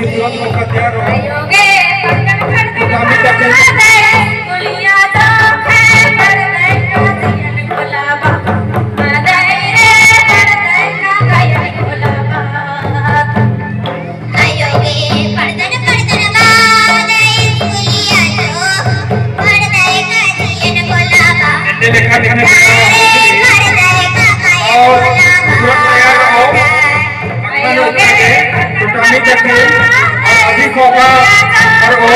तुरंत मौका दिया आयोगे कमी तक गुलिया तो है पर नहीं गुलाबा आदाई रे पर नहीं गायन गुलाबा आयोगे पर्दन गाने गुलिया तो पर नहीं गायन गुलाबा देखा देखने और तुरंत तैयार रहो कमी तक अधिक होगा और वो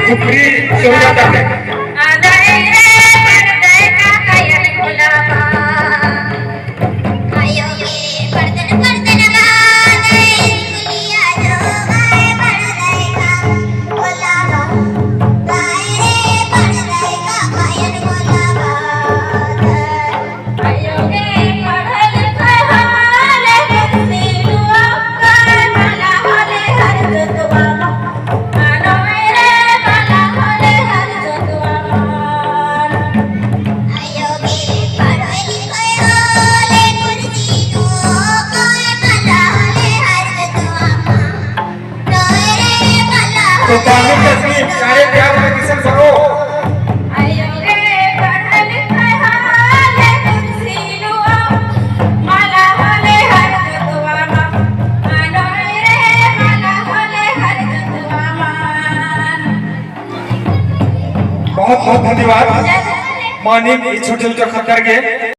सुखरी सुविधा है आदाई रे पर नहीं गायन गुलाबा आयोगे पर्दन गाने गुलिया तो है पर नहीं गुलाबा गाय रे पर नहीं गायन गुलाबा आयोगे पढ़ल कहाले सिलुआ कर मला होले हर जुतवा आनो रे मला होले हर जुतवा आयोगे पढ़ल कहाले कुर्सी तो मला होले हर जुतवा नो रे मला तो पानी तस्वीर सारे प्यार में किसन करो आयोगे पढ़ल कहाले कुर्सी लुआ मला होले हर जुतवा आनो रे मला होले हर जुतवा बहुत बहुत धन्यवाद मानिक छोटे छोटे खतर के